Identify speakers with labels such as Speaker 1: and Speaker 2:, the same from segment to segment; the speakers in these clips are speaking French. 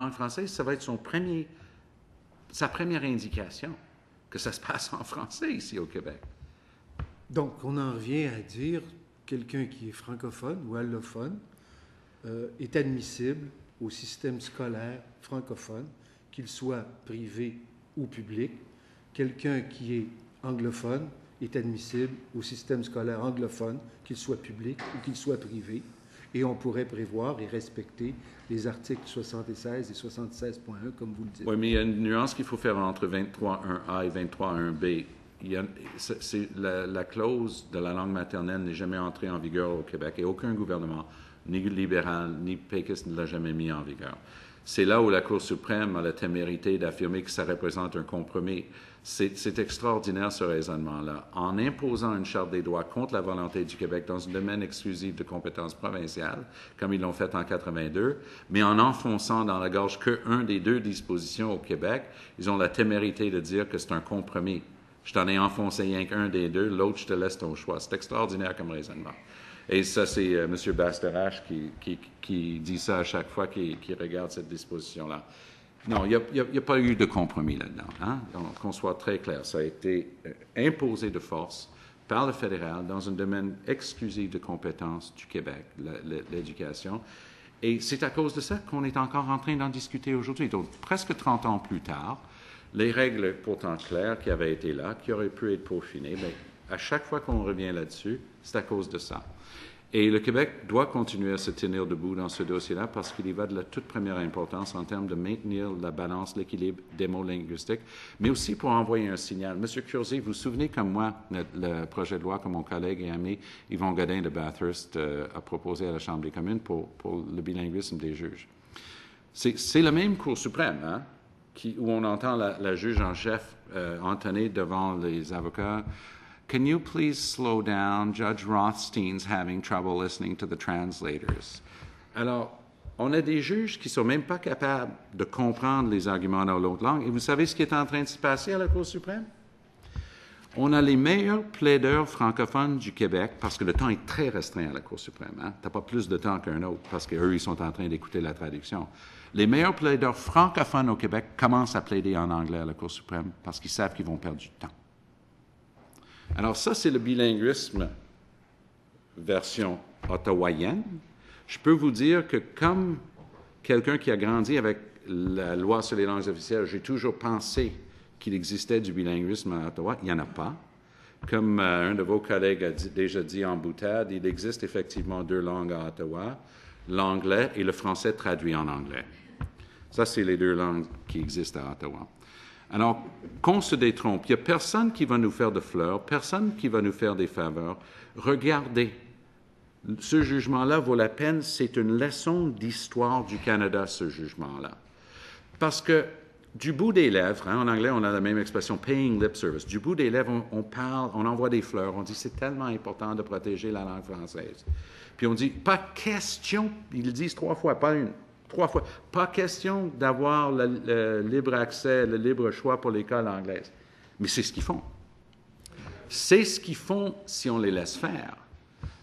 Speaker 1: langue française, ça va être sa première indication que ça se passe en français ici au Québec.
Speaker 2: Donc, on en revient à dire quelqu'un qui est francophone ou allophone est admissible au système scolaire francophone, qu'il soit privé ou public. Quelqu'un qui est anglophone est admissible au système scolaire anglophone, qu'il soit public ou qu'il soit privé. Et on pourrait prévoir et respecter les articles 76 et 76.1, comme vous le dites.
Speaker 1: Oui, mais il y a une nuance qu'il faut faire entre 23.1a et 23.1b. La clause de la langue maternelle n'est jamais entrée en vigueur au Québec et aucun gouvernement, ni libéral, ni péquiste, ne l'a jamais mis en vigueur. C'est là où la Cour suprême a la témérité d'affirmer que ça représente un compromis. C'est extraordinaire, ce raisonnement-là. En imposant une Charte des droits contre la volonté du Québec dans un domaine exclusif de compétences provinciales, comme ils l'ont fait en 82, mais en enfonçant dans la gorge qu'un des deux dispositions au Québec, ils ont la témérité de dire que c'est un compromis. Je t'en ai enfoncé rien qu'un des deux, l'autre, je te laisse ton choix. C'est extraordinaire comme raisonnement. Et ça, c'est M. Bastarache qui dit ça à chaque fois qu'il regarde cette disposition-là. Non, il n'y a pas eu de compromis là-dedans. Hein? Donc, qu'on soit très clair, ça a été imposé de force par le fédéral dans un domaine exclusif de compétences du Québec, l'éducation. Et c'est à cause de ça qu'on est encore en train d'en discuter aujourd'hui. Donc, presque 30 ans plus tard, les règles pourtant claires qui avaient été là, qui auraient pu être peaufinées, bien, à chaque fois qu'on revient là-dessus, c'est à cause de ça. Et le Québec doit continuer à se tenir debout dans ce dossier-là parce qu'il y va de la toute première importance en termes de maintenir la balance, l'équilibre des mots linguistiques, mais aussi pour envoyer un signal. Monsieur Curzy, vous vous souvenez comme moi, le projet de loi que mon collègue et ami Yvon Godin de Bathurst a proposé à la Chambre des communes pour le bilinguisme des juges. C'est la même Cour suprême, hein, où on entend la juge en chef entonner devant les avocats. Can you please slow down? Judge Rothstein's having trouble listening to the translators. Alors, on a des juges qui ne sont même pas capables de comprendre les arguments dans l'autre langue. Et vous savez ce qui est en train de se passer à la Cour suprême? On a les meilleurs plaideurs francophones du Québec, parce que le temps est très restreint à la Cour suprême. Hein? Tu n'as pas plus de temps qu'un autre, parce qu'eux, ils sont en train d'écouter la traduction. Les meilleurs plaideurs francophones au Québec commencent à plaider en anglais à la Cour suprême, parce qu'ils savent qu'ils vont perdre du temps. Alors ça, c'est le bilinguisme version ottawaïenne. Je peux vous dire que comme quelqu'un qui a grandi avec la loi sur les langues officielles, j'ai toujours pensé qu'il existait du bilinguisme à Ottawa. Il n'y en a pas. Comme un de vos collègues a déjà dit en boutade, il existe effectivement deux langues à Ottawa, l'anglais et le français traduit en anglais. Ça, c'est les deux langues qui existent à Ottawa. Alors, qu'on se détrompe, il n'y a personne qui va nous faire de fleurs, personne qui va nous faire des faveurs. Regardez, ce jugement-là vaut la peine, c'est une leçon d'histoire du Canada, ce jugement-là. Parce que du bout des lèvres, hein, en anglais, on a la même expression, paying lip service, du bout des lèvres, on parle, on envoie des fleurs, on dit c'est tellement important de protéger la langue française. Puis on dit, pas question, ils le disent 3 fois, pas une. 3 fois. Pas question d'avoir le libre accès, le libre choix pour l'école anglaise. Mais c'est ce qu'ils font. C'est ce qu'ils font si on les laisse faire.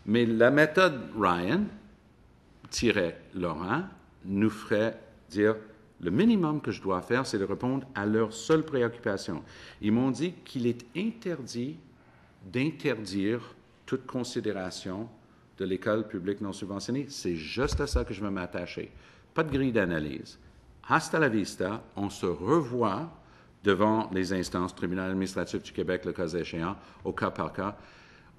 Speaker 1: Mais la méthode Ryan-Laurent nous ferait dire le minimum que je dois faire, c'est de répondre à leur seule préoccupation. Ils m'ont dit qu'il est interdit d'interdire toute considération de l'école publique non subventionnée. C'est juste à ça que je veux m'attacher. Pas de grille d'analyse. Hasta la vista, on se revoit devant les instances tribunal administratif du Québec, le cas échéant, au cas par cas.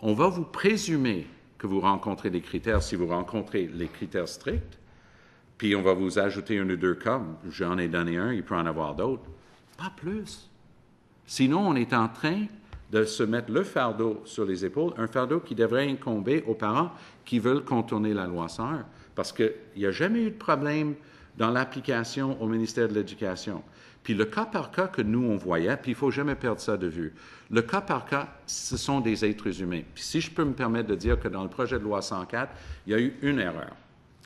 Speaker 1: On va vous présumer que vous rencontrez des critères si vous rencontrez les critères stricts, puis on va vous ajouter 1 ou 2 cas. J'en ai donné un, il peut en avoir d'autres. Pas plus. Sinon, on est en train de se mettre le fardeau sur les épaules, un fardeau qui devrait incomber aux parents qui veulent contourner la loi 101. Parce qu'il n'y a jamais eu de problème dans l'application au ministère de l'Éducation. Puis le cas par cas que nous, on voyait, puis il ne faut jamais perdre ça de vue. Le cas par cas, ce sont des êtres humains. Puis si je peux me permettre de dire que dans le projet de loi 104, il y a eu une erreur.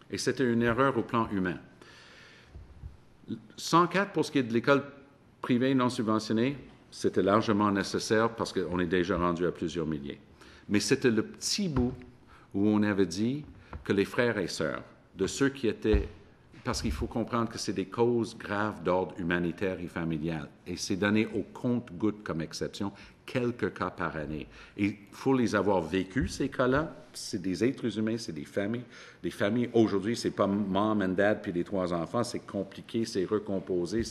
Speaker 1: Et c'était une erreur au plan humain. 104, pour ce qui est de l'école privée non subventionnée, c'était largement nécessaire parce qu'on est déjà rendu à plusieurs milliers. Mais c'était le petit bout où on avait dit que les frères et sœurs de ceux qui étaient parce qu'il faut comprendre que c'est des causes graves d'ordre humanitaire et familial. Et c'est donné au compte-gouttes comme exception, quelques cas par année. Et il faut les avoir vécus, ces cas-là. C'est des êtres humains, c'est des familles. Les familles, aujourd'hui, c'est pas mom and dad puis les 3 enfants, c'est compliqué, c'est recomposé.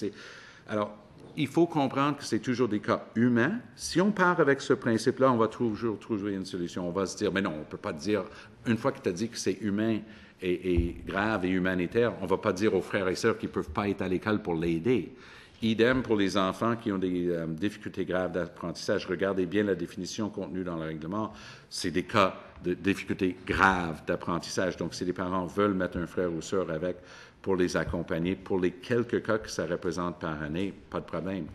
Speaker 1: Alors, il faut comprendre que c'est toujours des cas humains. Si on part avec ce principe-là, on va toujours trouver une solution. On va se dire, mais non, on ne peut pas dire, une fois que tu as dit que c'est humain et grave et humanitaire, on ne va pas dire aux frères et sœurs qu'ils ne peuvent pas être à l'école pour l'aider. Idem pour les enfants qui ont des difficultés graves d'apprentissage. Regardez bien la définition contenue dans le règlement. C'est des cas de difficultés graves d'apprentissage. Donc, si les parents veulent mettre un frère ou sœur avec pour les accompagner, pour les quelques cas que ça représente par année, pas de problème.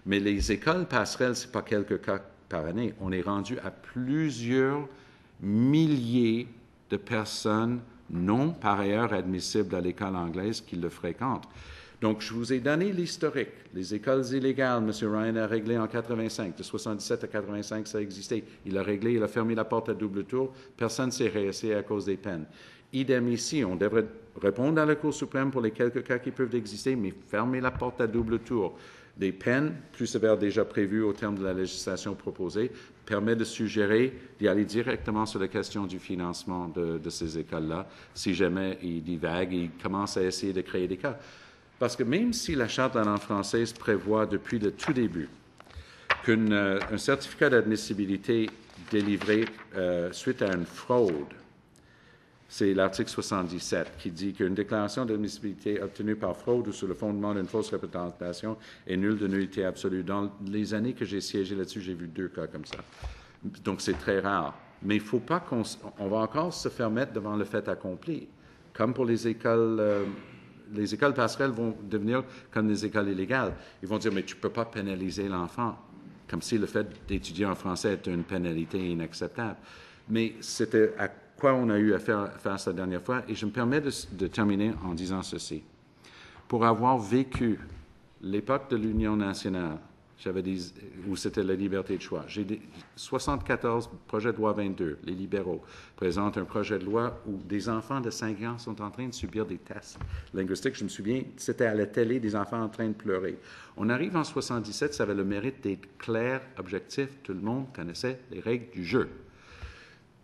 Speaker 1: Mais les écoles passerelles, ce n'est pas quelques cas par année. On est rendu à plusieurs milliers de personnes non par ailleurs admissibles à l'école anglaise qui le fréquentent. Donc, je vous ai donné l'historique. Les écoles illégales, M. Ryan a réglé en 85. De 77 à 85, ça existait. Il a réglé, il a fermé la porte à double tour. Personne ne s'est réessayé à cause des peines. Idem ici, on devrait répondre à la Cour suprême pour les quelques cas qui peuvent exister, mais fermer la porte à double tour. Des peines plus sévères déjà prévues au terme de la législation proposée permet de suggérer d'y aller directement sur la question du financement de ces écoles-là, si jamais ils divaguent et ils commencent à essayer de créer des cas. Parce que même si la Charte de la langue française prévoit depuis le tout début qu'un certificat d'admissibilité délivré suite à une fraude, c'est l'article 77 qui dit qu'une déclaration d'admissibilité obtenue par fraude ou sur le fondement d'une fausse représentation est nulle de nullité absolue. Dans les années que j'ai siégé là-dessus, j'ai vu 2 cas comme ça. Donc, c'est très rare. Mais il ne faut pas on va encore se faire mettre devant le fait accompli. Comme pour les écoles passerelles vont devenir comme les écoles illégales. Ils vont dire, mais tu ne peux pas pénaliser l'enfant, comme si le fait d'étudier en français était une pénalité inacceptable. Mais c'était à quoi on a eu à faire la dernière fois. Et je me permets de terminer en disant ceci. Pour avoir vécu l'époque de l'Union nationale, où c'était la liberté de choix, j'ai 74 projets de loi 22, les libéraux présentent un projet de loi où des enfants de 5 ans sont en train de subir des tests linguistiques. Je me souviens, c'était à la télé, des enfants en train de pleurer. On arrive en 77, ça avait le mérite d'être clair, objectif, tout le monde connaissait les règles du jeu.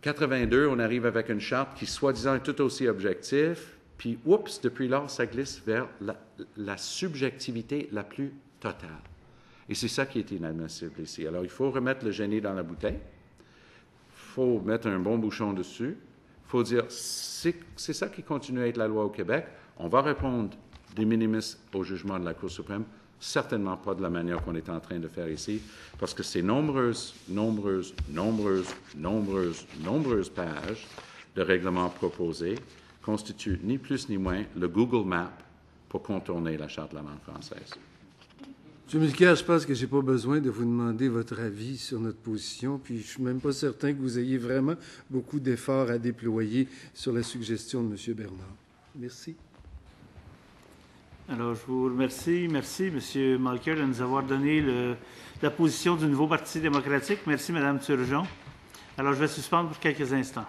Speaker 1: 82, on arrive avec une charte qui, soi-disant, est tout aussi objective, puis, oups, depuis lors, ça glisse vers la subjectivité la plus totale. Et c'est ça qui est inadmissible ici. Alors, il faut remettre le génie dans la bouteille, il faut mettre un bon bouchon dessus, il faut dire, c'est ça qui continue à être la loi au Québec, on va répondre des minimis au jugement de la Cour suprême, certainement pas de la manière qu'on est en train de faire ici, parce que ces nombreuses pages de règlements proposés constituent ni plus ni moins le Google Map pour contourner la Charte de la langue française.
Speaker 2: M. Mulcair, je pense que je n'ai pas besoin de vous demander votre avis sur notre position, puis je ne suis même pas certain que vous ayez vraiment beaucoup d'efforts à déployer sur la suggestion de M. Bernard. Merci.
Speaker 3: Alors, je vous remercie. Merci, M. Mulcair, de nous avoir donné la position du nouveau Parti démocratique. Merci, Mme Turgeon. Alors, je vais suspendre pour quelques instants.